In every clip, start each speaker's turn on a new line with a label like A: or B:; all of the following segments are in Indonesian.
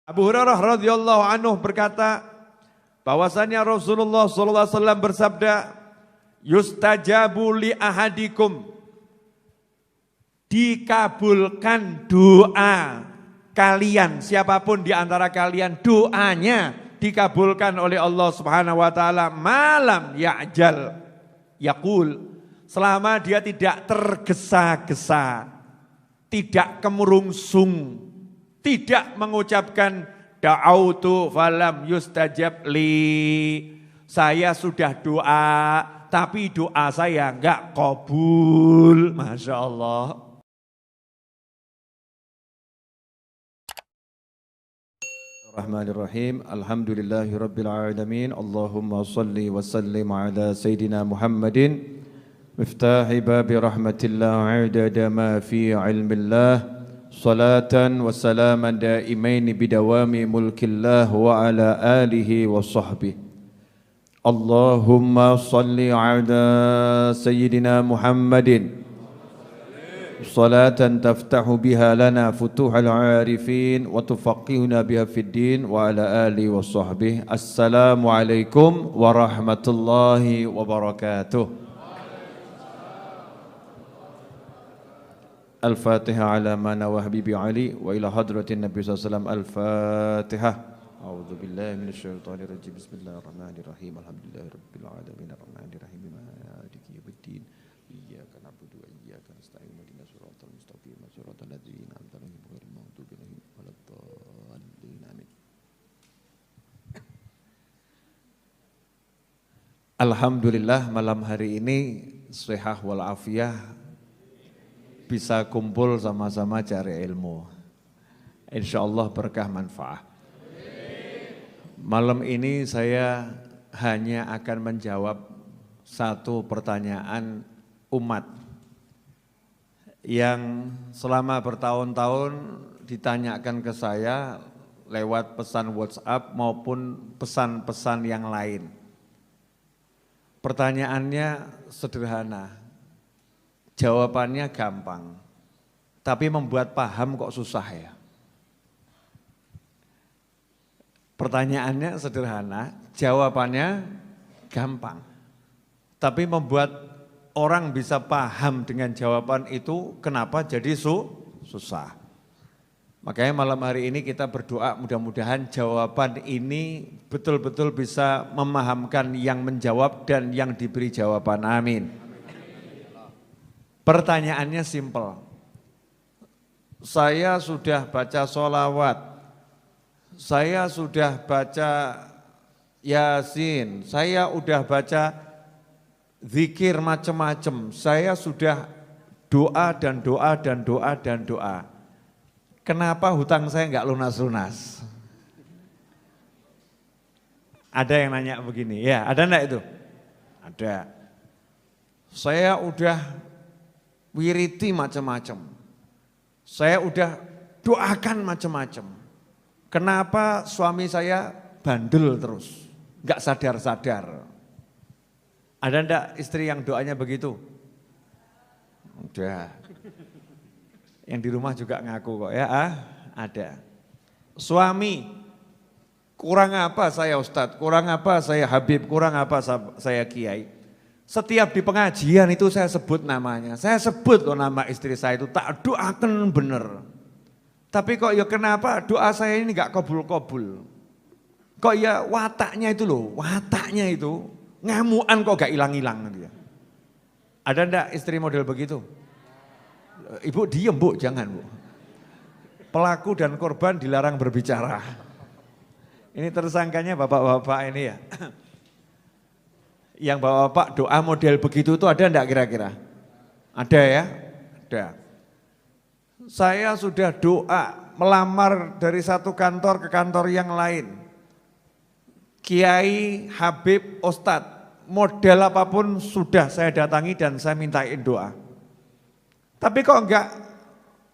A: Abu Hurairah radhiyallahu anhu berkata bahwasanya Rasulullah sallallahu alaihi wasallam bersabda, "Yustajabu li ahadikum." Dikabulkan doa kalian, siapapun di antara kalian doanya dikabulkan oleh Allah Subhanahu wa taala malam ya'jal yaqul, selama dia tidak tergesa-gesa, tidak kemurungsung, tidak mengucapkan da'autu falam yustajab li, saya sudah doa tapi doa saya enggak kabul. Masya Allah.
B: Bismillahirrahmanirrahim. Alhamdulillahirabbil alamin. Allahumma shalli wa sallim ala sayidina Muhammadin miftahi babi rahmatillah adada ma fi ilmillah, salatan wa salaman daimaini bidawami mulkillah wa ala alihi wa sahbihi. Allahumma shalli ala sayidina Muhammadin salatan taftahu biha lana futuhal arifin wa tufaqihuna biha fid din wa ala alihi wa sahbihi. Assalamualaikum warahmatullahi wabarakatuh. Al-Fatihah ala mana wa habibi Ali wa ila hadratin Nabi sallallahu alaihi wasallam. Al-Fatihah. A'udzu billahi minasyaitonir rajim. Bismillahirrahmanirrahim. Alhamdulillahirabbil alamin arrahmanir rahim maliki yaumiddin. Iyyaka na'budu wa iyyaka nasta'in. Ihdinas siratal mustaqim. Siratal ladzina an'amta 'alaihim ghairil maghdubi 'alaihim waladdallin. Amin. Alhamdulillah malam hari ini sehat walafiat bisa kumpul sama-sama cari ilmu. Insyaallah berkah manfaat. Malam ini saya hanya akan menjawab satu pertanyaan umat yang selama bertahun-tahun ditanyakan ke saya lewat pesan WhatsApp maupun pesan-pesan yang lain. Pertanyaannya sederhana, jawabannya gampang, tapi membuat paham kok susah ya. Pertanyaannya sederhana, jawabannya gampang, tapi membuat orang bisa paham dengan jawaban itu kenapa jadi susah. Makanya malam hari ini kita berdoa mudah-mudahan jawaban ini betul-betul bisa memahamkan yang menjawab dan yang diberi jawaban. Amin. Pertanyaannya simpel. Saya sudah baca sholawat, saya sudah baca Yasin, saya udah baca zikir macam-macam, saya sudah doa dan doa dan doa dan doa. Kenapa hutang saya enggak lunas-lunas? Ada yang nanya begini, ya ada enggak itu? Ada. Saya udah wiriti macam-macam, saya udah doakan macam-macam. Kenapa suami saya bandel terus, enggak sadar-sadar? Ada enggak istri yang doanya begitu? Udah. Yang di rumah juga ngaku kok ya, ada. Suami, kurang apa saya Ustadz, kurang apa saya Habib, kurang apa saya Kiai. Setiap di pengajian itu saya sebut namanya, saya sebut loh nama istri saya itu, tak doakan bener. Tapi kok ya kenapa doa saya ini enggak kabul-kabul. Kok ya wataknya itu loh, wataknya itu ngamuan kok enggak hilang-hilang dia. Ada enggak istri model begitu? Ibu diem bu, jangan bu. Pelaku dan korban dilarang berbicara. Ini tersangkanya bapak-bapak ini ya. Yang bapak-bapak doa model begitu itu ada enggak kira-kira? Ada ya? Ada. Saya sudah doa melamar dari satu kantor ke kantor yang lain. Kiai, Habib, Ustadz, model apapun sudah saya datangi dan saya mintain doa. Tapi kok enggak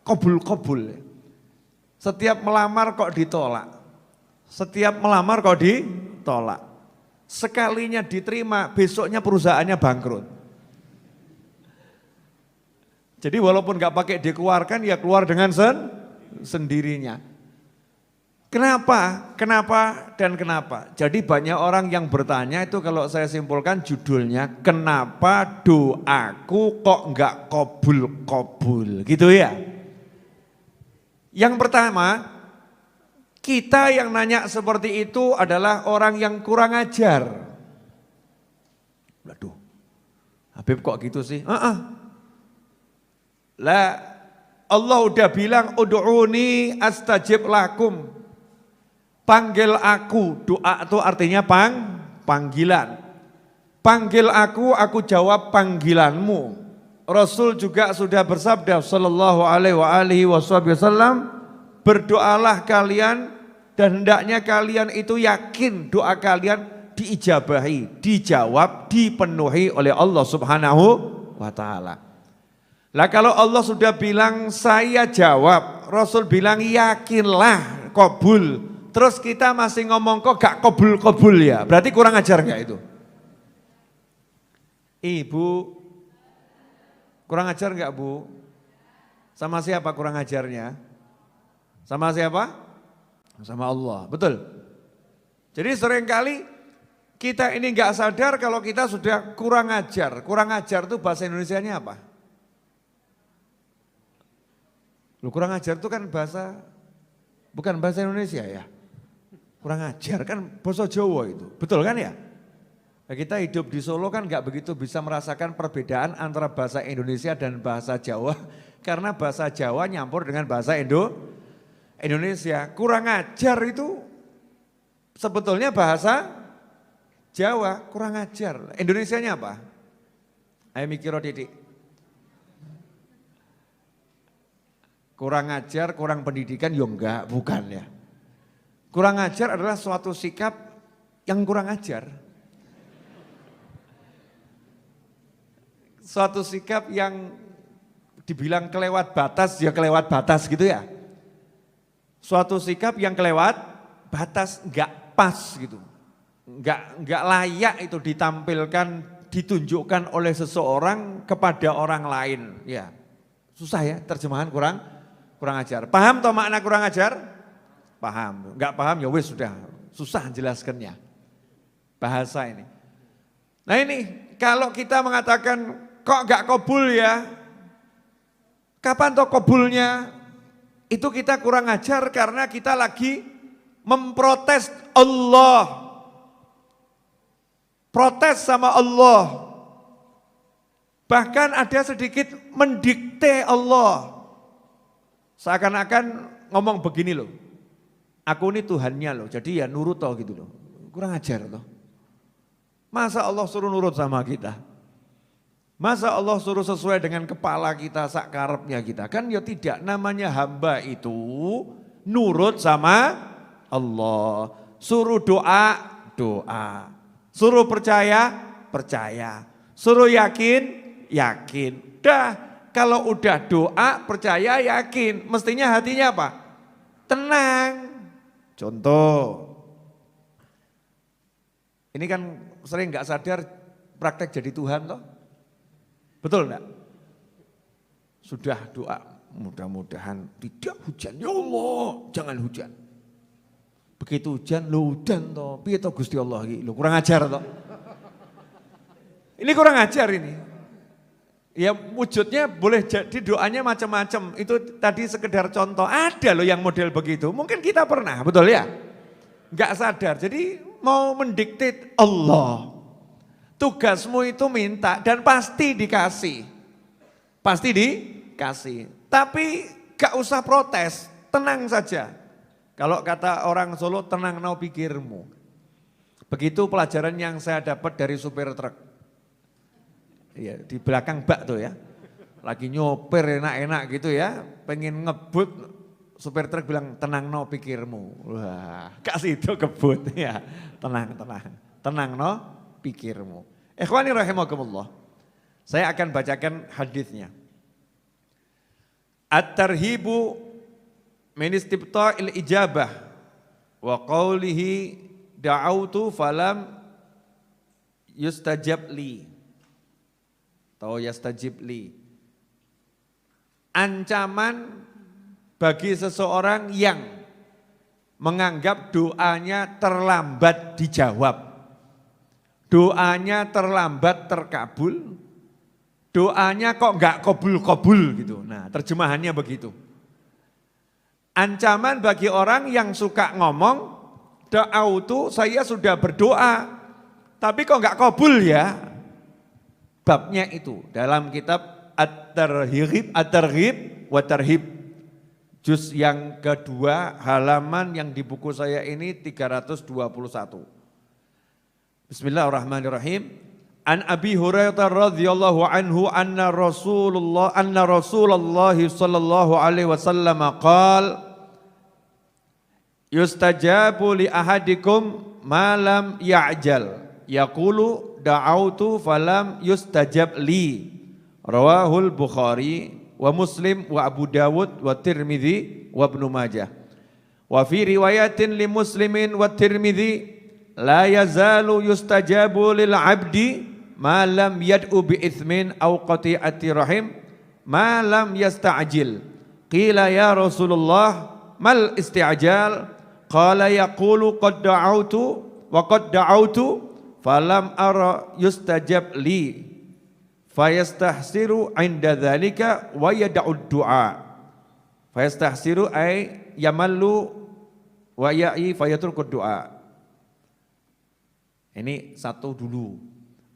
B: kabul-kabul. Setiap melamar kok ditolak. Setiap melamar kok ditolak. Sekalinya diterima, besoknya perusahaannya bangkrut. Jadi walaupun enggak pakai dikeluarkan, ya keluar dengan sendirinya. Kenapa? Kenapa dan kenapa? Jadi banyak orang yang bertanya itu kalau saya simpulkan judulnya kenapa doaku kok enggak kabul-kabul gitu ya. Yang pertama, kita yang nanya seperti itu adalah orang yang kurang ajar. Waduh, Habib kok gitu sih? Lah Allah udah bilang ud'uni astajib lakum. Panggil aku, doa itu artinya panggilan. Panggil aku jawab panggilanmu. Rasul juga sudah bersabda sallallahu alaihi wasallam, berdoalah kalian dan hendaknya kalian itu yakin doa kalian diijabahi, dijawab, dipenuhi oleh Allah Subhanahu wa taala. Lah kalau Allah sudah bilang saya jawab, Rasul bilang yakinlah kabul. Terus kita masih ngomong kok gak kabul-kabul ya, berarti kurang ajar gak itu? Ibu, kurang ajar gak Bu? Sama siapa kurang ajarnya? Sama siapa? Sama Allah, betul. Jadi seringkali kita ini gak sadar kalau kita sudah kurang ajar. Kurang ajar itu bahasa Indonesianya apa? Lu kurang ajar itu kan bahasa, bukan bahasa Indonesia ya? Kurang ajar kan bahasa Jawa itu, betul kan ya? Nah, kita hidup di Solo kan gak begitu bisa merasakan perbedaan antara bahasa Indonesia dan bahasa Jawa. Karena bahasa Jawa nyampur dengan bahasa Indonesia. Kurang ajar itu sebetulnya bahasa Jawa, kurang ajar. Indonesianya apa? Ayo mikir Didik. Kurang ajar, kurang pendidikan, ya enggak, bukan ya. Kurang ajar adalah suatu sikap yang kurang ajar. Suatu sikap yang dibilang kelewat batas, ya kelewat batas gitu ya. Suatu sikap yang kelewat batas, enggak pas gitu. Enggak layak itu ditampilkan, ditunjukkan oleh seseorang kepada orang lain. Ya, susah ya terjemahan kurang ajar. Paham toh makna kurang ajar? Paham, enggak paham ya wis sudah susah jelaskannya. Bahasa ini. Nah ini kalau kita mengatakan kok enggak kabul ya, kapan toh kabulnya? Itu kita kurang ajar karena kita lagi memprotes Allah. Protes sama Allah. Bahkan ada sedikit mendikte Allah. Seakan-akan ngomong begini loh. Aku ini Tuhannya loh, jadi ya nurut toh gitu loh. Kurang ajar toh. Masa Allah suruh nurut sama kita? Masa Allah suruh sesuai dengan kepala kita, sakarepnya kita? Kan ya tidak, namanya hamba itu nurut sama Allah. Suruh doa, doa. Suruh percaya, percaya. Suruh yakin, yakin. Dah, kalau udah doa, percaya, yakin. Mestinya hatinya apa? Tenang. Contoh, ini kan sering nggak sadar praktek jadi Tuhan toh, betul enggak? Sudah doa, mudah-mudahan tidak hujan, ya Allah jangan hujan. Begitu hujan, lo hujan toh, piye toh Gusti Allah iki, lo kurang ajar toh. Ini kurang ajar ini. Ya wujudnya boleh jadi doanya macam-macam. Itu tadi sekedar contoh. Ada loh yang model begitu. Mungkin kita pernah, betul ya? Enggak sadar. Jadi mau mendikte Allah. Tugasmu itu minta dan pasti dikasih. Pasti dikasih. Tapi gak usah protes, tenang saja. Kalau kata orang Solo, tenang no pikirmu. Begitu pelajaran yang saya dapat dari supir truk. Iya, di belakang bak tuh ya. Lagi nyopir enak-enak gitu ya. Pengen ngebut, supir truk bilang tenang no pikirmu. Wah, kasih itu kebut ya. Tenang, tenang. Tenang no pikirmu. Ikhwani rahimakumullah. Saya akan bacakan hadisnya. At-tarhibu min istibta'il ijabah wa qawlihi da'autu falam yustajab li. Atau yastajib li. Ancaman bagi seseorang yang menganggap doanya terlambat dijawab. Doanya terlambat terkabul, doanya kok enggak kabul-kabul gitu. Nah, terjemahannya begitu. Ancaman bagi orang yang suka ngomong, da'autu saya sudah berdoa, tapi kok enggak kabul ya. Babnya itu dalam kitab At-Targhib wa Tarhib. Juz yang kedua halaman yang di buku saya ini 321. Bismillahirrahmanirrahim. An Abi Hurairah radhiyallahu anhu anna Rasulullah sallallahu alaihi wasallam qala yustajabu li ahadikum ma lam ya'jal yaqulu da'autu falam yustajab li. Rawahul Bukhari wa Muslim wa Abu Dawud wa Tirmidzi wa Ibnu Majah. Wa fi riwayatin li Muslimin wa Tirmidzi la yazalu yustajabu lil abdi ma lam yad'u bi itsmin aw qati'ati rahim ma lam yasta'jil. Qila ya Rasulullah mal isti'jal? Qala yaqulu qad da'autu wa qad da'autu falam ara yustajab li. Fayastahsiru 'inda dzalika wa yad'u du'a. Fayastahsiru ay yamallu wa ya'i fayatruku du'a. Ini satu dulu.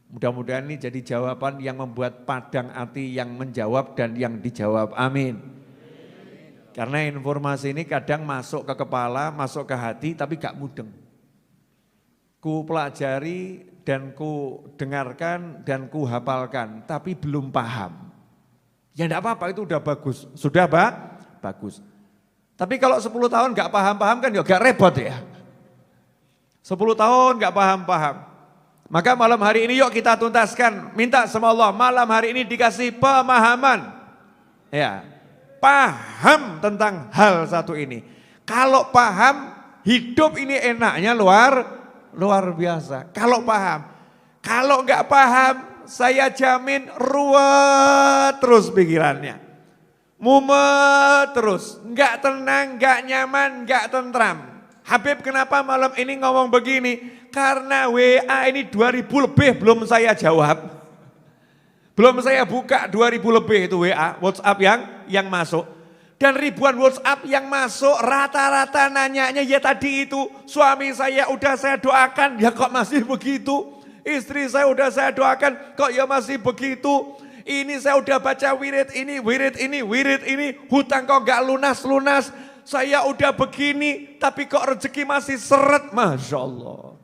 B: Mudah-mudahan ini jadi jawaban yang membuat padang hati yang menjawab dan yang dijawab. Amin. Karena informasi ini kadang masuk ke kepala, masuk ke hati tapi gak mudeng. Ku pelajari dan ku dengarkan dan ku hafalkan tapi belum paham. Ya enggak apa-apa, itu udah bagus. Sudah bagus. Tapi kalau 10 tahun gak paham-paham kan ya gak repot ya. 10 tahun gak paham-paham. Maka malam hari ini yuk kita tuntaskan. Minta sama Allah malam hari ini dikasih pemahaman. Ya, paham tentang hal satu ini. Kalau paham, hidup ini enaknya luar biasa. Kalau paham. Kalau gak paham, saya jamin ruwet terus pikirannya. Mumet terus. Gak tenang, gak nyaman, gak tentram. Habib kenapa malam ini ngomong begini? Karena WA ini 2000 lebih belum saya jawab. Belum saya buka 2000 lebih itu WA, WhatsApp yang masuk. Dan ribuan WhatsApp yang masuk rata-rata nanyanya ya tadi itu. Suami saya udah saya doakan, ya kok masih begitu. Istri saya udah saya doakan, kok ya masih begitu. Ini saya udah baca wirid ini, hutang kok gak lunas-lunas. Saya udah begini, tapi kok rezeki masih seret. Masya Allah.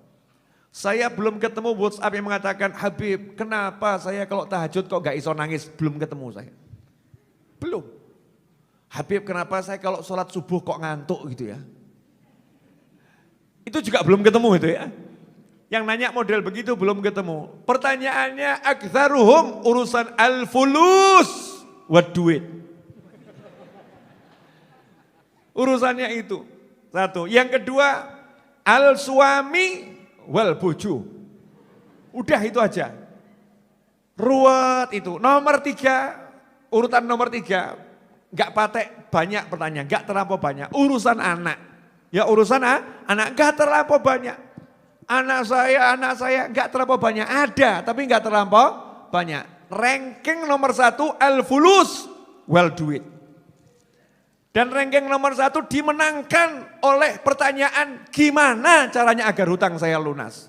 B: Saya belum ketemu WhatsApp yang mengatakan, Habib kenapa saya kalau tahajud kok gak iso nangis. Belum ketemu saya. Belum. Habib kenapa saya kalau sholat subuh kok ngantuk gitu ya. Itu juga belum ketemu itu ya. Yang nanya model begitu belum ketemu. Pertanyaannya, aktsaruhum urusan al-fulus wa duit. Urusannya itu. Satu. Yang kedua, al-suami wal bojo. Udah itu aja. Ruwet itu. Nomor 3, urutan nomor 3. Gak patek banyak pertanyaan, gak terlampau banyak. Urusan anak. Ya urusan anak gak terlampau banyak. Anak saya gak terlampau banyak. Ada tapi gak terlampau banyak. Ranking nomor 1 al-fulus wal duit. Dan ranking nomor 1 dimenangkan oleh pertanyaan gimana caranya agar hutang saya lunas.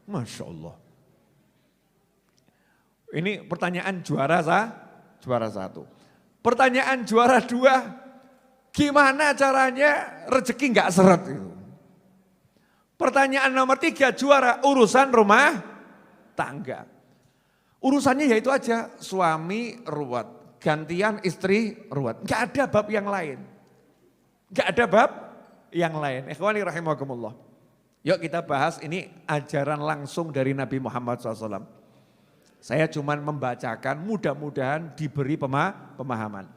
B: Masya Allah. Ini pertanyaan juara 1. Pertanyaan juara 2, gimana caranya rezeki gak seret itu. Pertanyaan nomor 3 juara urusan rumah tangga. Urusannya yaitu aja suami ruwet. Gantian istri ruwet. Gak ada bab yang lain. Ikhwani rahimakumullah. Yuk kita bahas ini ajaran langsung dari Nabi Muhammad SAW. Saya cuma membacakan, mudah-mudahan diberi pemahaman.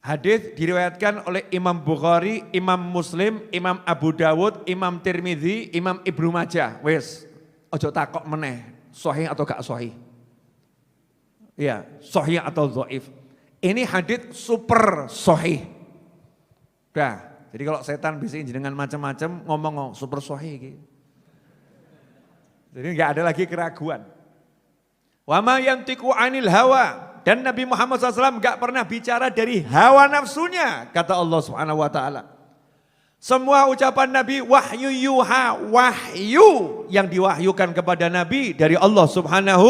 B: Hadis diriwayatkan oleh Imam Bukhari, Imam Muslim, Imam Abu Dawud, Imam Tirmidzi, Imam Ibnu Majah. Wes, ojo takok meneh, sahih atau gak sahih. Ya, sahih atau dhaif. Ini hadis super sahih. Dah, Jadi kalau setan bisikin jenengan macam-macam ngomong super sahih gitu. Jadi enggak ada lagi keraguan. Wa ma yantiqu 'anil hawa, dan Nabi Muhammad SAW enggak pernah bicara dari hawa nafsunya, kata Allah Subhanahu wa taala. Semua ucapan Nabi wahyu yuha, wahyu yang diwahyukan kepada Nabi dari Allah Subhanahu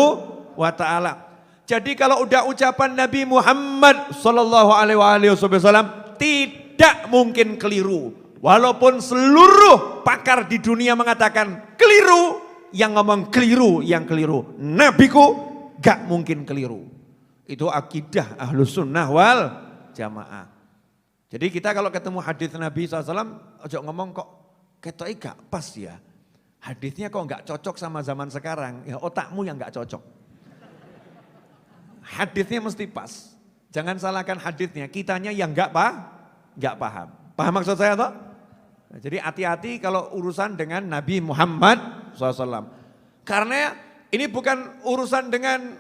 B: wa taala. Jadi kalau udah ucapan Nabi Muhammad sallallahu alaihi wasallam tidak mungkin keliru. Walaupun seluruh pakar di dunia mengatakan keliru, yang ngomong keliru, yang keliru. Nabiku gak mungkin keliru. Itu akidah Ahlus Sunnah wal Jamaah. Jadi kita kalau ketemu hadis Nabi SAW, ojo ngomong kok ketoknya gak pas ya. Hadisnya kok gak cocok sama zaman sekarang, ya otakmu yang gak cocok. Hadisnya mesti pas. Jangan salahkan hadisnya, kitanya yang gak paham. Paham maksud saya toh? Nah, jadi hati-hati kalau urusan dengan Nabi Muhammad SAW. Karena ini bukan urusan dengan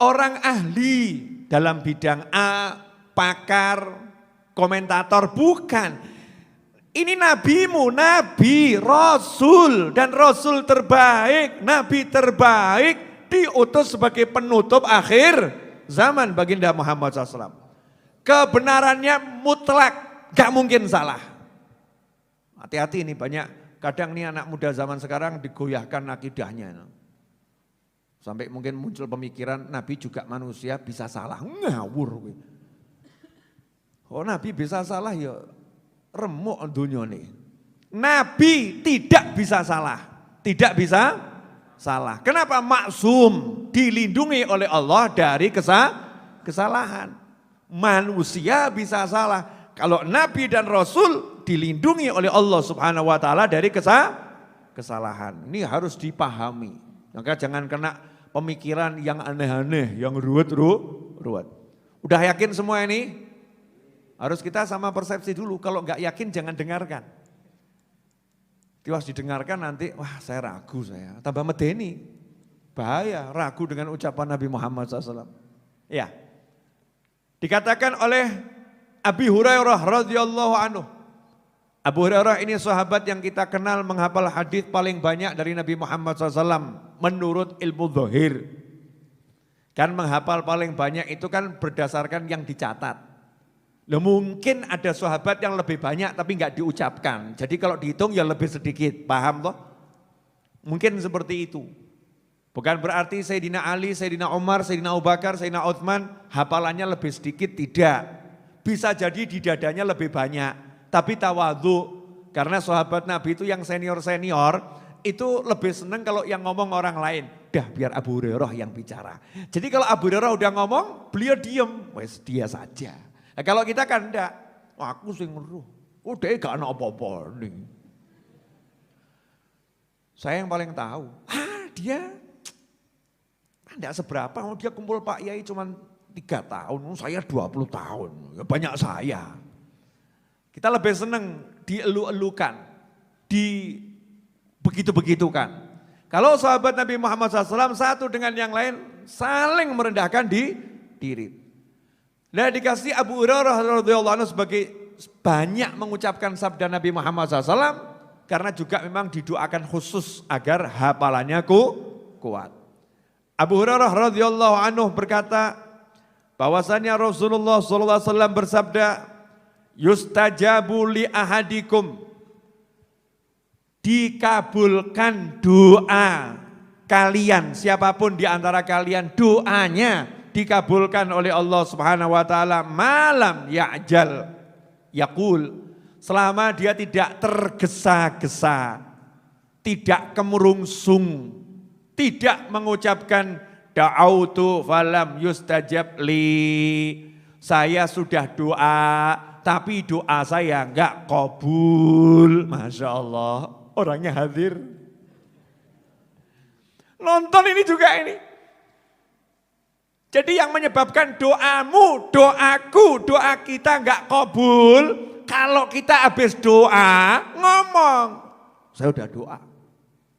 B: orang ahli dalam bidang A, pakar, komentator, bukan. Ini nabimu, nabi, rasul, dan rasul terbaik, nabi terbaik, diutus sebagai penutup akhir zaman baginda Muhammad SAW. Kebenarannya mutlak, gak mungkin salah. Hati-hati ini banyak, kadang nih anak muda zaman sekarang digoyahkan akidahnya. Sampai mungkin muncul pemikiran Nabi juga manusia bisa salah, ngawur. Oh Nabi bisa salah ya remuk dunia nih. Nabi tidak bisa salah, tidak bisa salah. Kenapa? Maksum, dilindungi oleh Allah dari kesalahan. Manusia bisa salah. Kalau Nabi dan Rasul dilindungi oleh Allah Subhanahu wa taala dari kesalahan. Ini harus dipahami. Maka jangan kena pemikiran yang aneh-aneh, yang ruwet. Udah yakin semua ini? Harus kita sama persepsi dulu, kalau enggak yakin jangan dengarkan. Tiwas didengarkan nanti, wah saya ragu saya, tambah medeni. Bahaya, ragu dengan ucapan Nabi Muhammad SAW. Ya, dikatakan oleh Abi Hurairah radhiyallahu anhu. Abu Hurairah ini sahabat yang kita kenal menghafal hadis paling banyak dari Nabi Muhammad SAW menurut ilmu zahir. Kan menghafal paling banyak itu kan berdasarkan yang dicatat. Loh, mungkin ada sahabat yang lebih banyak tapi enggak diucapkan. Jadi kalau dihitung ya lebih sedikit, paham toh? Mungkin seperti itu. Bukan berarti Sayyidina Ali, Sayyidina Umar, Sayyidina Abu Bakar, Sayyidina Utsman hafalannya lebih sedikit, tidak. Bisa jadi di dadanya lebih banyak, tapi tawadhu. Karena sahabat Nabi itu yang senior-senior itu lebih senang kalau yang ngomong orang lain. Dah biar Abu Hurairah yang bicara. Jadi kalau Abu Hurairah udah ngomong, beliau diem, wes dia saja. Nah, kalau kita kan enggak, aku sing ngeruh, udah gak ada apa-apa nih. Saya yang paling tahu, dia enggak seberapa, dia kumpul Pak Yai cuma 3 tahun, saya 20 tahun, ya banyak saya. Kita lebih senang dielu-elukan, begitu-begitukan. Kalau sahabat Nabi Muhammad SAW satu dengan yang lain saling merendahkan diri. Nah dikasih Abu Hurairah radhiyallahu anhu sebagai banyak mengucapkan sabda Nabi Muhammad SAW karena juga memang didoakan khusus agar hafalannya kuat. Abu Hurairah radhiyallahu anhu berkata bahwasanya Rasulullah SAW bersabda, yustajabu li ahadikum, dikabulkan doa kalian, siapapun di antara kalian doanya dikabulkan oleh Allah Subhanahu wa taala malam ya'jal yaqul, selama dia tidak tergesa-gesa, tidak kemurungsung, tidak mengucapkan da'autu falam yustajab li, saya sudah doa tapi doa saya enggak kabul. Masya Allah, orangnya hadir. Nonton ini juga ini. Jadi yang menyebabkan doamu, doaku, doa kita enggak kabul, kalau kita habis doa ngomong, saya udah doa,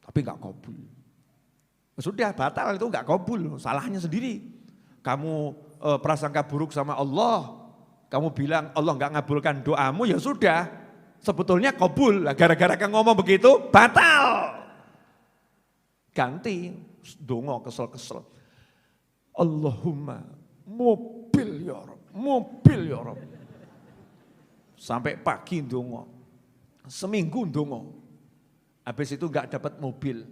B: tapi enggak kabul. Sudah batal, itu enggak kabul, salahnya sendiri. Kamu prasangka buruk sama Allah, kamu bilang Allah enggak ngabulkan doamu, ya sudah,
A: Sebetulnya kabul. Lah gara-gara kamu ngomong begitu, batal. Ganti, dongo kesel-kesel. Allahumma mobil ya Rabb, mobil ya Rabb. Sampai pagi dongo, seminggu dongo. Habis itu enggak dapat mobil.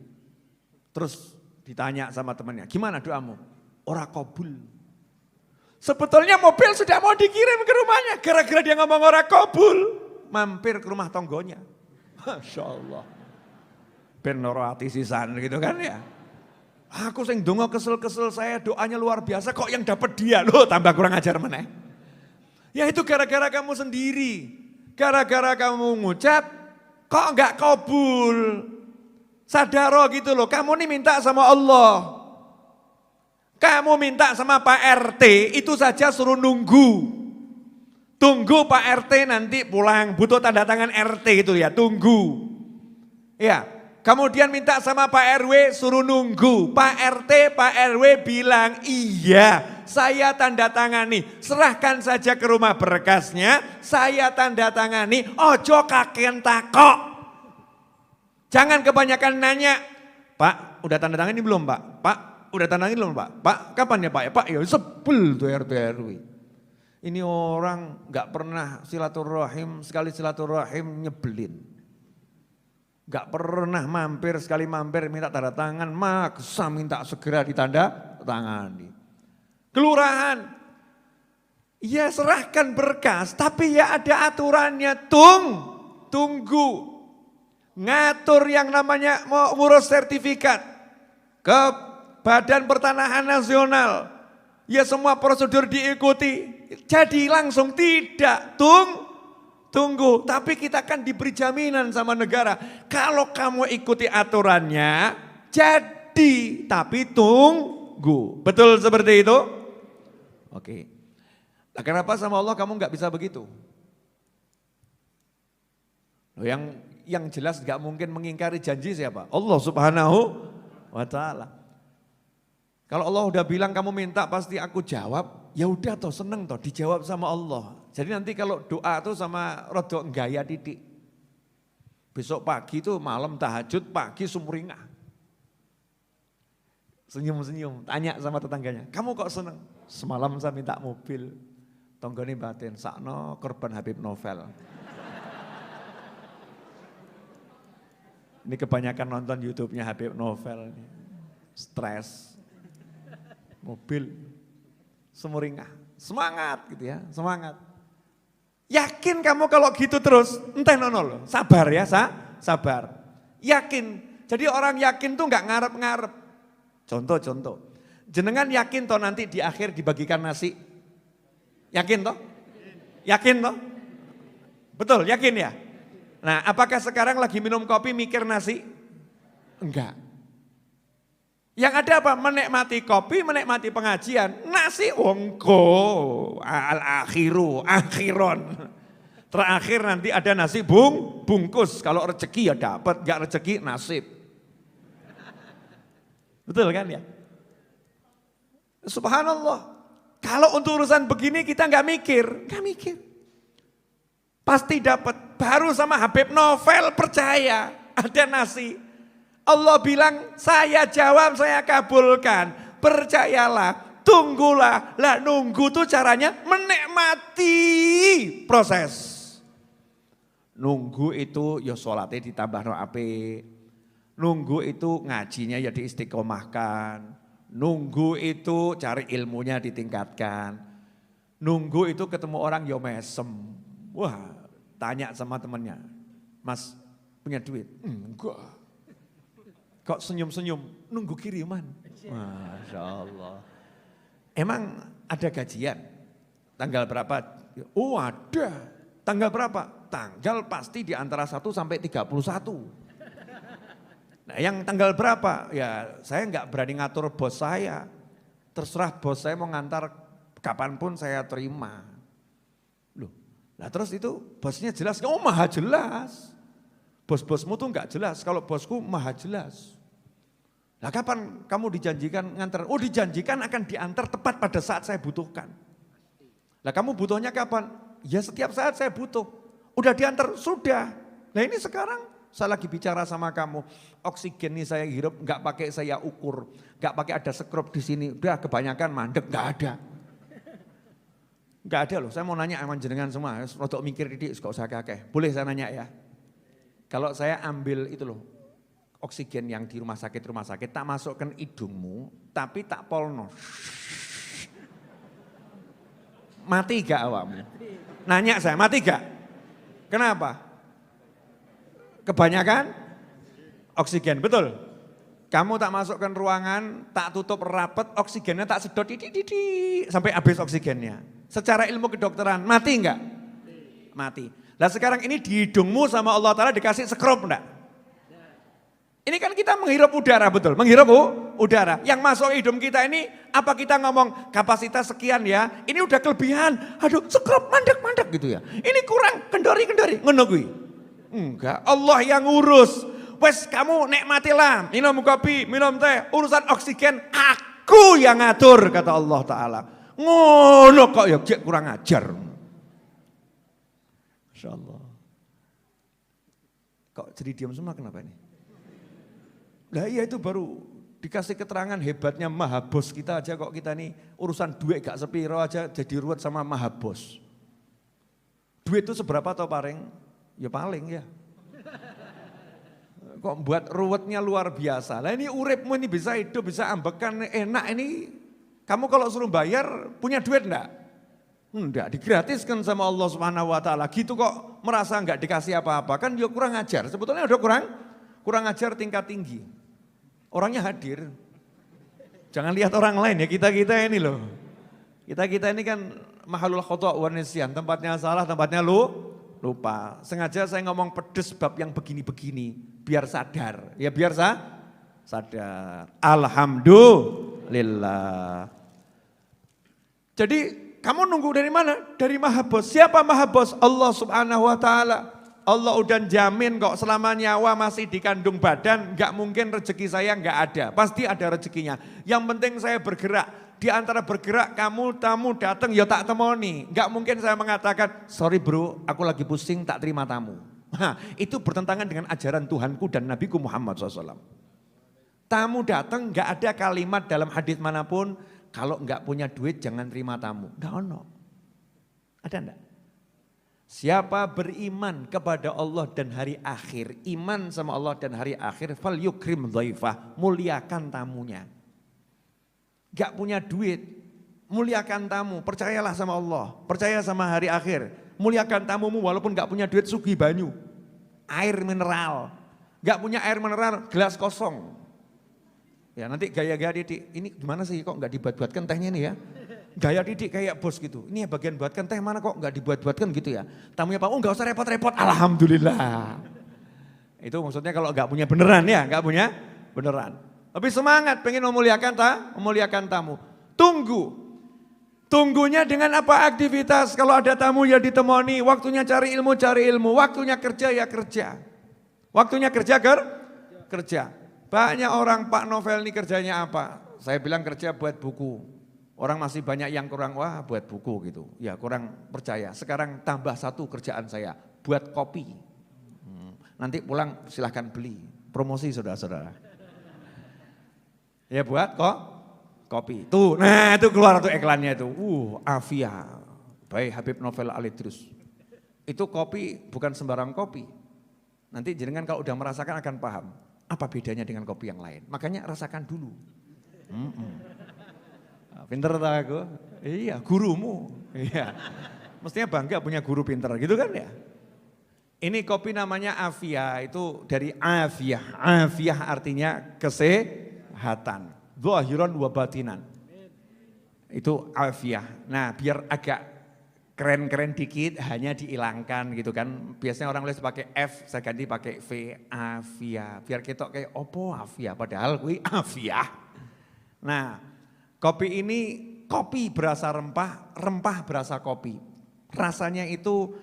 A: Terus ditanya sama temannya, gimana doamu? Ora kabul. Sebetulnya mobil sudah mau dikirim ke rumahnya. Gara-gara dia ngomong ora kabul, mampir ke rumah tonggonya. Masya Allah. Ben loro ati sisan gitu kan ya. Aku sing dongo kesel-kesel saya doanya luar biasa kok yang dapat dia. Loh tambah kurang ajar meneh. Ya itu gara-gara kamu sendiri. Gara-gara kamu ngucap kok enggak kabul. Sadaro gitu loh, kamu nih minta sama Allah. Kamu minta sama Pak RT, itu saja suruh nunggu. Tunggu Pak RT nanti pulang, butuh tanda tangan RT itu ya, tunggu. Ya, kemudian minta sama Pak RW suruh nunggu. Pak RT, Pak RW bilang, iya saya tanda tangani. Serahkan saja ke rumah berkasnya, saya tanda tangani, ojo kakean takok. Jangan kebanyakan nanya, Pak udah tanda tangan ini belum Pak? Pak udah tanda tangan belum Pak? Pak kapan ya Pak? Ya Pak ya sebel tuh RT RW. Ini orang gak pernah silaturahim, sekali silaturahim nyebelin. Gak pernah mampir, sekali mampir minta tanda tangan, maksa minta segera ditanda tangani. Kelurahan, ya serahkan berkas tapi ya ada aturannya, tunggu. Ngatur yang namanya mau ngurus sertifikat ke Badan Pertanahan Nasional. Ya semua prosedur diikuti. Jadi langsung tidak, tunggu. Tapi kita kan diberi jaminan sama negara. Kalau kamu ikuti aturannya, jadi tapi tunggu. Betul seperti itu? Oke. Nah, kenapa sama Allah kamu nggak bisa begitu? Loh, yang jelas gak mungkin mengingkari janji siapa? Allah Subhanahu wa ta'ala. Kalau Allah udah bilang kamu minta pasti aku jawab, ya udah toh seneng toh dijawab sama Allah. Jadi nanti kalau doa tuh sama rodok gaya titik. Besok pagi tuh malam tahajud, pagi sumringah. Senyum-senyum, tanya sama tetangganya, kamu kok seneng? Semalam saya minta mobil, tonggone batin, sakno korban Habib Novel. Ini kebanyakan nonton YouTube-nya Habib Novel, stres, mobil, sumringah, semangat gitu ya, semangat. Yakin kamu kalau gitu terus, entah nonol, sabar ya, sabar. Yakin, jadi orang yakin tuh nggak ngarep-ngarep. Contoh, jenengan yakin toh nanti di akhir dibagikan nasi? Yakin toh? Yakin toh? Betul, yakin ya? Nah, apakah sekarang lagi minum kopi mikir nasi? Enggak. Yang ada apa? Menikmati kopi, menikmati pengajian. Nasi wongko, akhiron. Terakhir nanti ada nasi bungkus. Kalau rezeki ya dapat, enggak rezeki nasib. Betul kan ya? Subhanallah. Kalau untuk urusan begini kita enggak mikir. Pasti dapat. Baru sama Habib Novel percaya ada nasi. Allah bilang saya jawab, saya kabulkan. Percayalah, tunggulah. Lah nunggu tuh caranya menikmati proses. Nunggu itu ya sholatnya ditambah no ape. Nunggu itu ngajinya ya diistiqomahkan. Nunggu itu cari ilmunya ditingkatkan. Nunggu itu ketemu orang ya mesem. Wah, tanya sama temannya, Mas punya duit? Enggak. Kok senyum-senyum? Nunggu kiriman. Masya Allah. Emang ada gajian? Tanggal berapa? Oh ada. Tanggal berapa? Tanggal pasti di antara 1 sampai 31. Nah yang tanggal berapa? Ya saya enggak berani ngatur bos saya. Terserah bos saya mau ngantar kapanpun saya terima. Nah terus itu bosnya jelas, oh maha jelas. Bos-bosmu tuh enggak jelas, kalau bosku maha jelas. Nah kapan kamu dijanjikan ngantar? Oh dijanjikan akan diantar tepat pada saat saya butuhkan. Nah kamu butuhnya kapan? Ya setiap saat saya butuh. Udah diantar, sudah. Nah ini sekarang saya lagi bicara sama kamu, oksigen nih saya hirup, nggak pakai saya ukur, nggak pakai ada skrup di sini, udah kebanyakan mandek, nggak ada. Nggak ada loh, saya mau nanya sama jenengan semua, rodok mikir didik, gak usah kakek. Boleh saya nanya ya? Kalau saya ambil itu loh, oksigen yang di rumah sakit, tak masukkan hidungmu, tapi tak polno. Mati gak awakmu? Nanya saya, mati gak? Kenapa? Kebanyakan oksigen, betul? Kamu tak masukkan ruangan, tak tutup rapat, oksigennya tak sedot, sampai habis oksigennya. Secara ilmu kedokteran, mati enggak? Mati. Nah sekarang ini di hidungmu sama Allah Ta'ala dikasih skrup enggak? Ini kan kita menghirup udara, betul? Menghirup udara. Yang masuk hidung kita ini, apa kita ngomong kapasitas sekian ya, ini udah kelebihan. Aduh skrup mandek gitu ya. Ini kurang, kendori, ngenogui. Enggak, Allah yang ngurus. Wes kamu nikmatilah, minum kopi, minum teh, urusan oksigen aku yang ngatur kata Allah Ta'ala. Ngono kok ya kurang ajar. Masya Allah. Kok jadi diam semua kenapa ini? Lah iya itu baru dikasih keterangan hebatnya Maha Bos kita aja kok kita nih urusan duit gak sepiro aja jadi ruwet sama Maha Bos. Duit itu seberapa tau paling? Ya paling ya. Kok buat ruwetnya luar biasa. Lah ini uripmu ini bisa hidup, bisa ambekan, enak ini. Kamu kalau suruh bayar punya duit enggak? Enggak, digratiskan sama Allah Subhanahu wa taala. Gitu kok merasa enggak dikasih apa-apa. Kan dia kurang ajar. Sebetulnya udah kurang ajar tingkat tinggi. Orangnya hadir. Jangan lihat orang lain ya, kita-kita ini loh. Kita-kita ini kan mahalul khata' wa nisyan, tempatnya salah, tempatnya lupa. Sengaja saya ngomong pedes bab yang begini-begini, biar sadar. Ya biar sadar. Alhamdulillah. Jadi kamu nunggu dari mana? Dari Maha Bos. Siapa Maha Bos? Allah Subhanahu wa taala. Allah udah jamin kok selama nyawa masih di kandung badan, enggak mungkin rezeki saya enggak ada. Pasti ada rezekinya. Yang penting saya bergerak. Di antara bergerak kamu tamu datang ya tak temoni. Enggak mungkin saya mengatakan, sorry bro aku lagi pusing tak terima tamu. Nah, itu bertentangan dengan ajaran Tuhanku dan Nabiku Muhammad SAW. Tamu datang enggak ada kalimat dalam hadis manapun, kalau enggak punya duit jangan terima tamu. Enggak ono. Ada enggak? Siapa beriman kepada Allah dan hari akhir, iman sama Allah dan hari akhir, fal yukrim dhaifah, muliakan tamunya. Gak punya duit, muliakan tamu, percayalah sama Allah, percaya sama hari akhir. Muliakan tamumu walaupun gak punya duit, sugih banyu, air mineral. Gak punya air mineral, gelas kosong. Ya nanti gaya-gaya Didik, ini gimana sih kok gak dibuat-buatkan tehnya nih ya. Gaya Didik kayak bos gitu, ini ya bagian buatkan teh mana kok gak dibuat-buatkan gitu ya. Tamunya Pak, oh gak usah repot-repot, alhamdulillah. Itu maksudnya kalau gak punya beneran ya, gak punya beneran. Tapi semangat pengen memuliakan tamu. Tunggunya dengan apa aktivitas? Kalau ada tamu ya ditemani, waktunya cari ilmu, waktunya kerja ya kerja. Waktunya kerja kerja. Banyak orang Pak Novel ini kerjanya apa? Saya bilang kerja buat buku. Orang masih banyak yang kurang, wah buat buku gitu. Ya kurang percaya. Sekarang tambah satu kerjaan saya, buat kopi. Nanti pulang silahkan beli, promosi saudara-saudara. Ya buat kopi. Tuh, nah itu keluar tuh iklannya itu. Afia, baik Habib Novel Alidrus. Itu kopi bukan sembarang kopi. Nanti jenengan kalau udah merasakan akan paham. Apa bedanya dengan kopi yang lain. Makanya rasakan dulu. Pinter tak aku? Iya, gurumu. Iya. Mestinya bangga punya guru pinter gitu kan ya. Ini kopi namanya Afia, itu dari Afiyah. Afiyah artinya kesehatan. Zahiran wa batinan. Itu Afiyah. Nah biar agak keren-keren dikit hanya dihilangkan gitu kan. Biasanya orang tulis pakai F, saya ganti pakai V, Afiyah. Biar ketok kayak opo Afiyah, padahal kuwi Afiyah. Nah kopi ini, kopi berasa rempah, rempah berasa kopi. Rasanya itu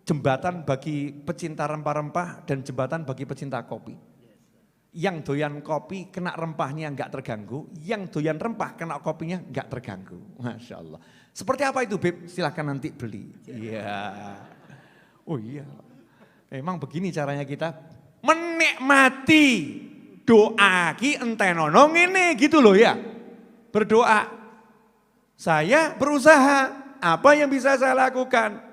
A: jembatan bagi pecinta rempah-rempah dan jembatan bagi pecinta kopi. Yang doyan kopi kena rempahnya enggak terganggu, yang doyan rempah kena kopinya enggak terganggu. Masya Allah. Seperti apa itu Beb? Silahkan nanti beli. Iya.
B: Oh iya, emang begini caranya kita menikmati doa ki entenono ngene gitu loh ya. Berdoa, saya berusaha, apa yang bisa saya lakukan?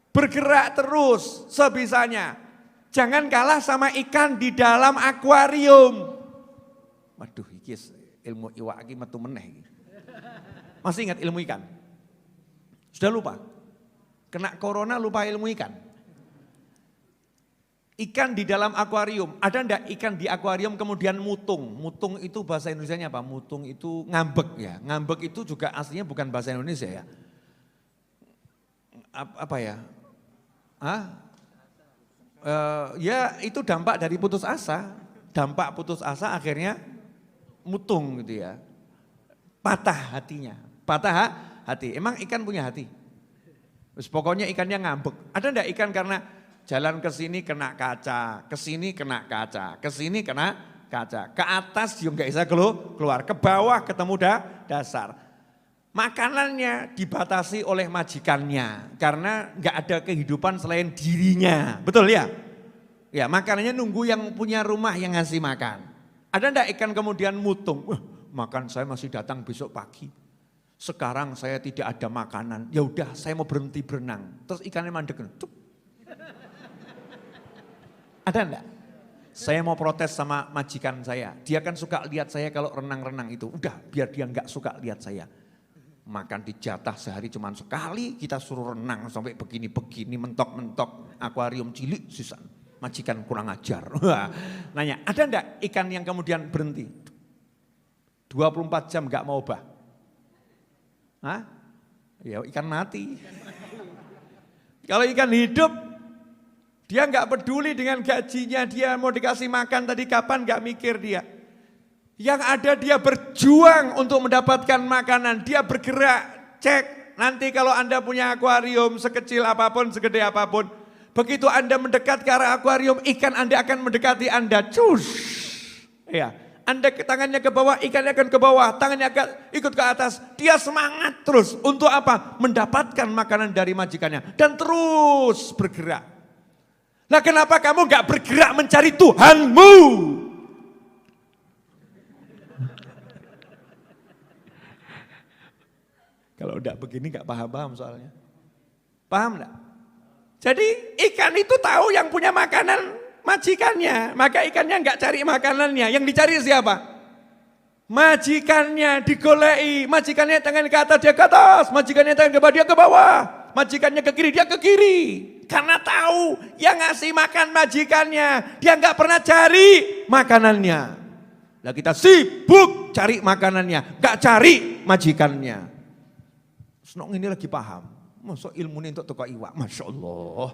B: Bergerak terus sebisanya. Jangan kalah sama ikan di dalam akuarium. Waduh, iki ilmu iwak iki metu meneh. Masih ingat ilmu ikan? Sudah lupa? Kena corona lupa ilmu ikan? Ikan di dalam akuarium. Ada enggak ikan di akuarium kemudian mutung? Mutung itu bahasa Indonesianya apa? Mutung itu ngambek ya. Ngambek itu juga aslinya bukan bahasa Indonesia ya. Apa ya? Ya itu dampak dari putus asa. Dampak putus asa akhirnya mutung gitu ya. Patah hatinya. Patah hati. Emang ikan punya hati? Terus pokoknya ikannya ngambek. Ada enggak ikan karena jalan ke sini kena kaca, ke sini kena kaca, ke sini kena kaca. Ke atas juga enggak bisa keluar, ke bawah ketemu dasar. Makanannya dibatasi oleh majikannya karena enggak ada kehidupan selain dirinya. Betul ya? Ya, makanannya nunggu yang punya rumah yang ngasih makan. Ada enggak ikan kemudian mutung? Makan saya masih datang besok pagi. Sekarang saya tidak ada makanan. Ya udah, saya mau berhenti berenang. Terus ikannya mandek. Ada enggak? Saya mau protes sama majikan saya. Dia kan suka lihat saya kalau renang-renang itu. Udah, biar dia enggak suka lihat saya. Makan dijatah sehari cuma sekali, kita suruh renang sampai begini-begini, mentok-mentok, akuarium cilik sisa. Majikan kurang ajar. Nanya, ada enggak ikan yang kemudian berhenti? 24 jam enggak mau obah? Hah? Ya ikan mati. Kalau ikan hidup, dia enggak peduli dengan gajinya, dia mau dikasih makan tadi kapan enggak mikir dia. Yang ada dia berjuang untuk mendapatkan makanan, dia bergerak, cek. Nanti kalau Anda punya akuarium sekecil apapun, segede apapun, begitu Anda mendekat ke arah akuarium, ikan Anda akan mendekati Anda. Cus. Ya, Anda tangannya ke bawah, ikannya akan ke bawah, tangannya akan ikut ke atas. Dia semangat terus untuk apa? Mendapatkan makanan dari majikannya dan terus bergerak. Nah, kenapa kamu enggak bergerak mencari Tuhanmu? Kalau enggak begini enggak paham-paham soalnya. Paham enggak? Jadi ikan itu tahu yang punya makanan majikannya. Maka ikannya enggak cari makanannya. Yang dicari siapa? Majikannya digolei. Majikannya tangan ke atas, dia ke atas. Majikannya tangan ke bawah, dia ke bawah. Majikannya ke kiri, dia ke kiri. Karena tahu yang ngasih makan majikannya. Dia enggak pernah cari makanannya. Nah kita sibuk cari makanannya. Enggak cari majikannya. Senok ini lagi paham. Masa ilmu ini untuk tukar iwak, Masya Allah.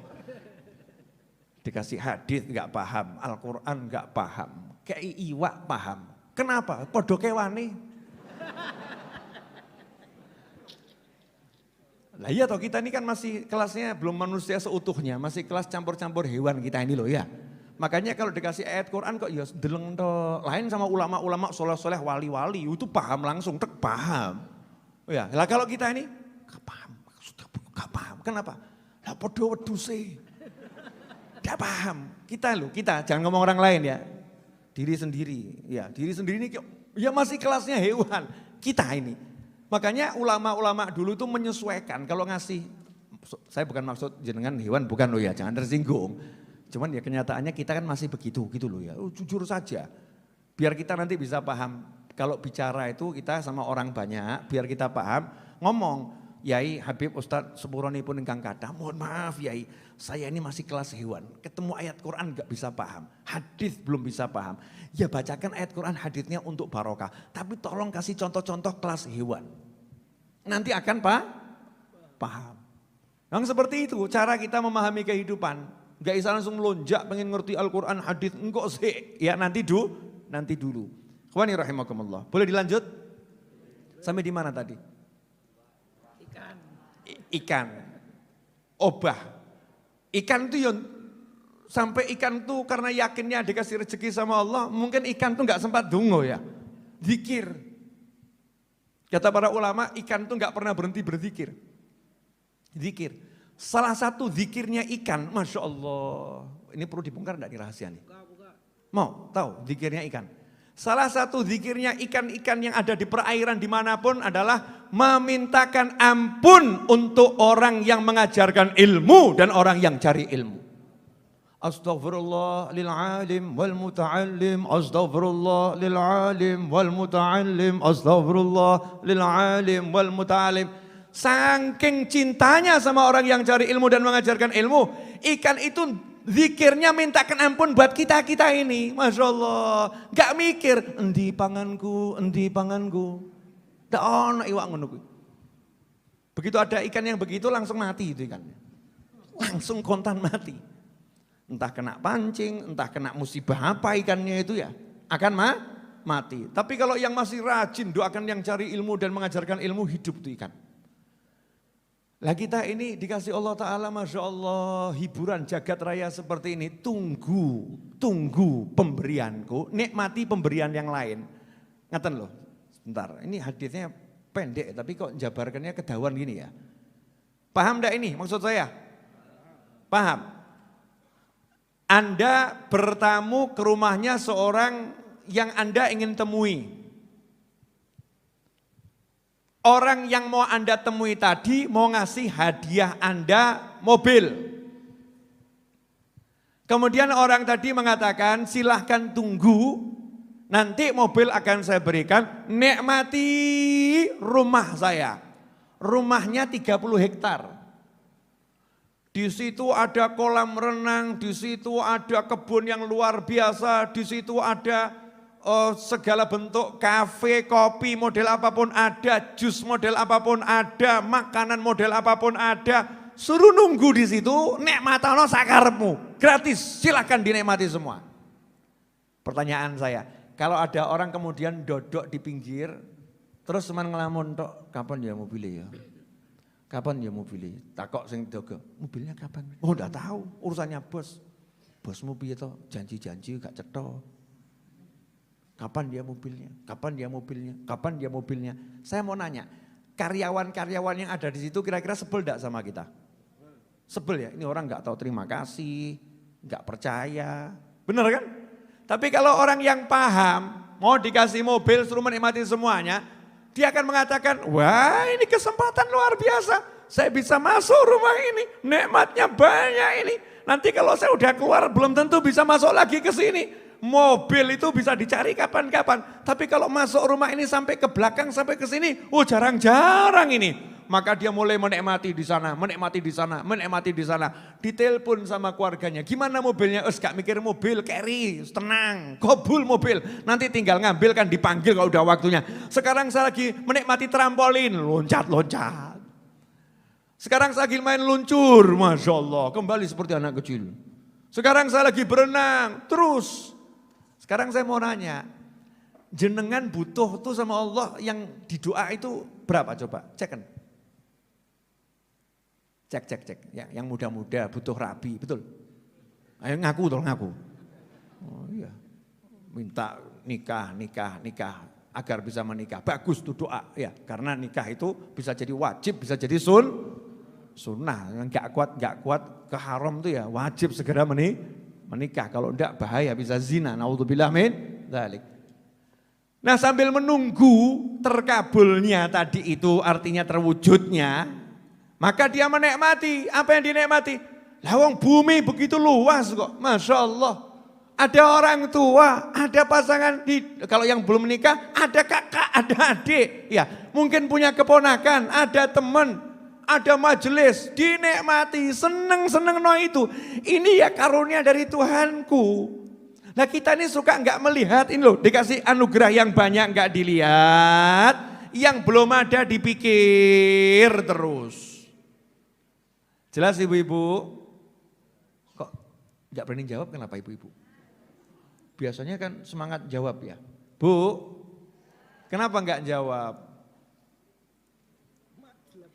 B: Dikasih hadis enggak paham, Al-Quran enggak paham. Kayak iwak paham. Kenapa? Podo kewane. Lah iya toh kita ini kan masih kelasnya belum manusia seutuhnya. Masih kelas campur-campur hewan kita ini loh ya. Makanya kalau dikasih ayat Quran kok ya deleng toh. Lain sama ulama-ulama soleh-soleh wali-wali. Itu paham langsung, tek paham. Oh ya, lah kalau kita ini gak paham. Gak paham. Kenapa? Lah podo weduse. Gak paham. Kita jangan ngomong orang lain ya. Diri sendiri. Ya, diri sendiri ini ya masih kelasnya hewan. Kita ini. Makanya ulama-ulama dulu itu menyesuaikan kalau ngasih. Saya bukan maksud jenengan hewan bukan loh ya, jangan tersinggung. Cuman ya kenyataannya kita kan masih begitu gitu loh ya. Jujur saja. Biar kita nanti bisa paham. Kalau bicara itu kita sama orang banyak, biar kita paham, ngomong. Yai Habib Ustadz Sepuroni pun ingkang kathah, mohon maaf Yai, saya ini masih kelas hewan, ketemu ayat Quran gak bisa paham, hadis belum bisa paham. Ya bacakan ayat Quran hadisnya untuk barokah, tapi tolong kasih contoh-contoh kelas hewan. Nanti akan paham. Yang seperti itu cara kita memahami kehidupan. Gak bisa langsung melonjak pengen ngerti Al-Quran hadis, enggak sih, ya nanti dulu. Khawani rahimakumullah, boleh dilanjut? Sampai di mana tadi? Ikan, obah. Ikan itu sampai ikan tuh karena yakinnya dikasih rezeki sama Allah, mungkin ikan tuh nggak sempat dungo ya, zikir. Kata para ulama, ikan tuh nggak pernah berhenti berzikir, zikir. Salah satu zikirnya ikan, Masya Allah. Ini perlu dibongkar enggak nih rahasia nih? Mau tahu zikirnya ikan? Salah satu zikirnya ikan-ikan yang ada di perairan dimanapun adalah memintakan ampun untuk orang yang mengajarkan ilmu dan orang yang cari ilmu. Astaghfirullah lil alim wal muta'allim, astaghfirullah lil alim wal muta'allim, astaghfirullah lil alim wal muta'allim. Saking cintanya sama orang yang cari ilmu dan mengajarkan ilmu, ikan itu zikirnya mintakan ampun buat kita-kita ini. Masya Allah. Gak mikir, endi panganku, endi panganku. Gak ono iwak ngono kuwi. Begitu ada ikan yang begitu langsung mati itu ikannya. Langsung kontan mati. Entah kena pancing, entah kena musibah apa ikannya itu ya. Akan mati. Tapi kalau yang masih rajin doakan yang cari ilmu dan mengajarkan ilmu, hidup tuh ikan. Lah kita ini dikasih Allah Ta'ala Masya Allah hiburan jagat raya seperti ini. Tunggu pemberianku, nikmati pemberian yang lain. Ngaten loh, sebentar ini hadisnya pendek tapi kok jabarkannya kedawan gini ya. Paham enggak ini maksud saya? Paham? Anda bertamu ke rumahnya seorang yang Anda ingin temui. Orang yang mau Anda temui tadi mau ngasih hadiah Anda mobil. Kemudian orang tadi mengatakan silahkan tunggu, nanti mobil akan saya berikan, nikmati rumah saya. Rumahnya 30 hektar. Di situ ada kolam renang, di situ ada kebun yang luar biasa, di situ ada segala bentuk kafe, kopi model apapun ada, jus model apapun ada, makanan model apapun ada. Suruh nunggu di situ, nikmatano sakarepmu, gratis, silakan dinikmati semua. Pertanyaan saya, kalau ada orang kemudian dodok di pinggir, terus teman ngelamun tok, kapan ya mobilnya ya? Kapan ya mobilnya? Takok sing dogo, mobilnya kapan? Oh enggak tahu, urusannya bos. Bosmu piye to? Janji-janji gak cetha. Kapan dia mobilnya? Kapan dia mobilnya? Kapan dia mobilnya? Saya mau nanya, karyawan-karyawan yang ada di situ kira-kira sebel enggak sama kita? Sebel ya, ini orang enggak tahu terima kasih, enggak percaya. Benar kan? Tapi kalau orang yang paham, mau dikasih mobil suruh menikmati semuanya, dia akan mengatakan, wah ini kesempatan luar biasa. Saya bisa masuk rumah ini, nikmatnya banyak ini. Nanti kalau saya udah keluar belum tentu bisa masuk lagi ke sini. Mobil itu bisa dicari kapan-kapan. Tapi kalau masuk rumah ini sampai ke belakang, sampai ke sini, oh jarang-jarang ini. Maka dia mulai menikmati di sana, menikmati di sana, menikmati di sana. Ditelepon sama keluarganya, gimana mobilnya? Gak mikir mobil, carry, tenang, kobul mobil. Nanti tinggal ngambil kan dipanggil kalau udah waktunya. Sekarang saya lagi menikmati trampolin, loncat-loncat. Sekarang saya lagi main luncur, Masya Allah, kembali seperti anak kecil. Sekarang saya lagi berenang, terus. Sekarang saya mau nanya, jenengan butuh tuh sama Allah yang di doa itu berapa coba? Cek kan? Cek. Ya, yang muda-muda butuh rabi, betul? Ayo ngaku tolong ngaku. Oh iya, minta nikah agar bisa menikah. Bagus tuh doa ya, karena nikah itu bisa jadi wajib, bisa jadi sunnah. Enggak kuat ke haram tuh ya, wajib segera menikah, kalau enggak bahaya bisa zina, naudzubillah min dzalik. Nah sambil menunggu terkabulnya tadi itu artinya terwujudnya, maka dia menikmati, apa yang dinikmati? Lawang bumi begitu luas kok, Masya Allah. Ada orang tua, ada pasangan, kalau yang belum menikah ada kakak, ada adik, ya mungkin punya keponakan, ada teman, ada majelis, dinikmati, seneng no itu. Ini ya karunia dari Tuhanku. Nah kita ini suka enggak melihat ini loh, dikasih anugerah yang banyak enggak dilihat, yang belum ada dipikir terus. Jelas ibu-ibu? Kok enggak berani jawab kenapa ibu-ibu? Biasanya kan semangat jawab ya. Bu, kenapa enggak jawab?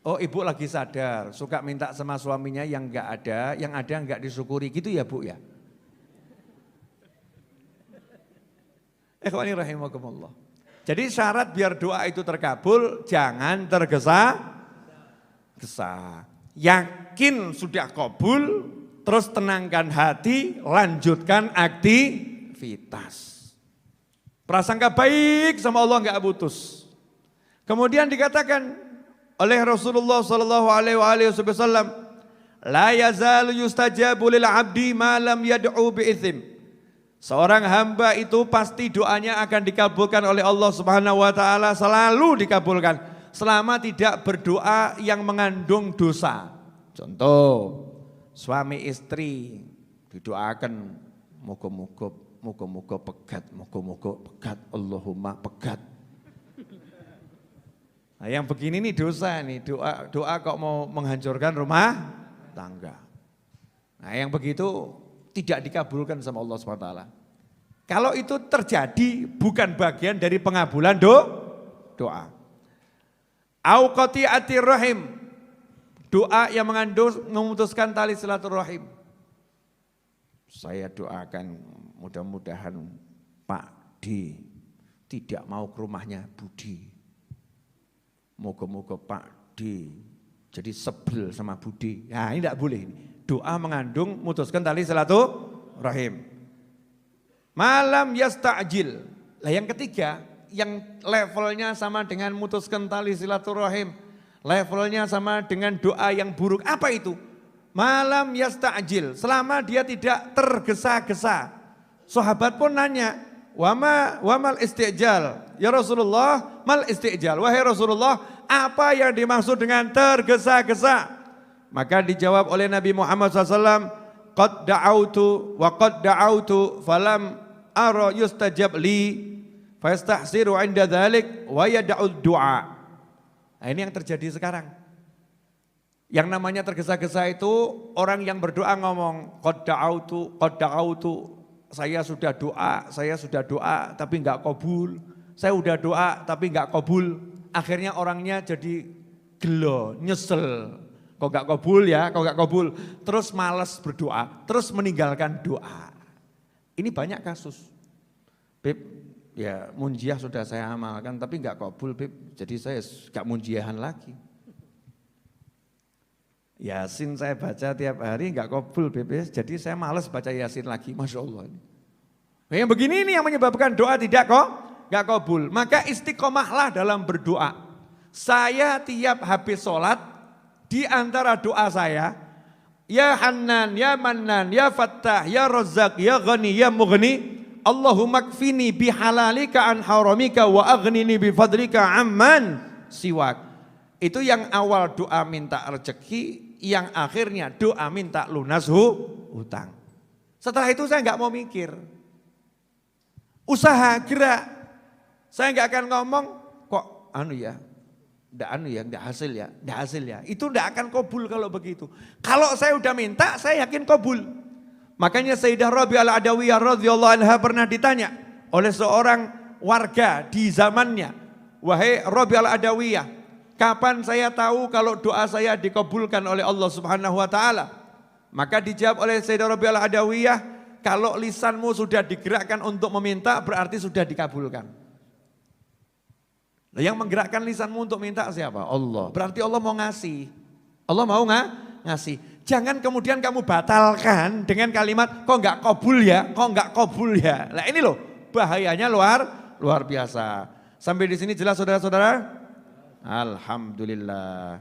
B: Oh ibu lagi sadar, suka minta sama suaminya yang enggak ada, yang ada enggak disyukuri gitu ya bu ya. Ikhwani rahimakumullah. Jadi syarat biar doa itu terkabul, jangan tergesa-gesa. yakin sudah kabul, terus tenangkan hati, lanjutkan aktivitas. Prasangka baik sama Allah enggak putus. Kemudian dikatakan oleh Rasulullah sallallahu alaihi wasallam, la yazalu yustajabu lil abdi ma lam yad'u bi itsm. Seorang hamba itu pasti doanya akan dikabulkan oleh Allah Subhanahu wa taala, selalu dikabulkan selama tidak berdoa yang mengandung dosa. Contoh, suami istri didoakan moga-moga pegat, moga-moga pegat, Allahumma pegat. Nah, yang begini nih dosa nih, doa kok mau menghancurkan rumah tangga. Nah, yang begitu tidak dikabulkan sama Allah SWT. Kalau itu terjadi bukan bagian dari pengabulan doa. Au qati'atir rahim, doa yang mengandung memutuskan tali silaturahim. Saya doakan mudah-mudahan Pak D tidak mau ke rumahnya Budi. Moga-moga Pak D jadi sebel sama Budi. Nah, ini tidak boleh. Doa mengandung memutuskan tali silaturahim. Malam yasta'jil. Lah yang ketiga, yang levelnya sama dengan memutuskan tali silaturahim, levelnya sama dengan doa yang buruk. Apa itu? Malam yasta'jil, selama dia tidak tergesa-gesa. Sahabat pun nanya, wamal istijal? Ya Rasulullah, mal istijal? Wahai Rasulullah, apa yang dimaksud dengan tergesa-gesa? Maka dijawab oleh Nabi Muhammad SAW, qad da'autu wa qad da'autu falam ara yustajab li fayastahsiru inda dhalik wa yada'ud du'a. Nah, ini yang terjadi sekarang. Yang namanya tergesa-gesa itu orang yang berdoa ngomong qad da'autu, saya sudah doa tapi enggak kabul. Saya udah doa tapi enggak kabul. Akhirnya orangnya jadi gelo, nyesel. Kok enggak kabul, terus malas berdoa, terus meninggalkan doa. Ini banyak kasus. Beb, ya munjiah sudah saya amalkan tapi enggak kabul, Beb. Jadi saya enggak munjiahan lagi. Yasin saya baca tiap hari enggak kabul, Beb. Jadi saya malas baca Yasin lagi. Masya Allah. Nah, yang begini ini yang menyebabkan doa tidak enggak kabul. Maka istiqomahlah dalam berdoa. Saya tiap habis sholat, di antara doa saya, ya Hannan, ya Mannan, ya Fattah, ya Razzaq, ya Ghani, ya Mughni, Allahumma kfini bihalalika an haramika wa aghnini bifadlika amman siwak. Itu yang awal doa minta rezeki, yang akhirnya doa minta lunas hutang. Setelah itu saya enggak mau mikir. Usaha gerak. Saya enggak akan ngomong kok enggak hasil ya. Itu enggak akan kabul kalau begitu. Kalau saya udah minta, saya yakin kabul. Makanya Sayyidah Rabi'ah Al-Adawiyah radhiyallahu anha pernah ditanya oleh seorang warga di zamannya, wahai Rabi'ah Al-Adawiyah, kapan saya tahu kalau doa saya dikabulkan oleh Allah Subhanahu wa taala? Maka dijawab oleh Sayyidah Rabi'ah Al-Adawiyah, kalau lisanmu sudah digerakkan untuk meminta berarti sudah dikabulkan. Nah, yang menggerakkan lisanmu untuk minta siapa? Allah. Berarti Allah mau ngasih. Allah mau ngasih. Jangan kemudian kamu batalkan dengan kalimat kok enggak kabul ya. Nah ini loh bahayanya luar biasa. Sampai di sini jelas saudara-saudara? Alhamdulillah.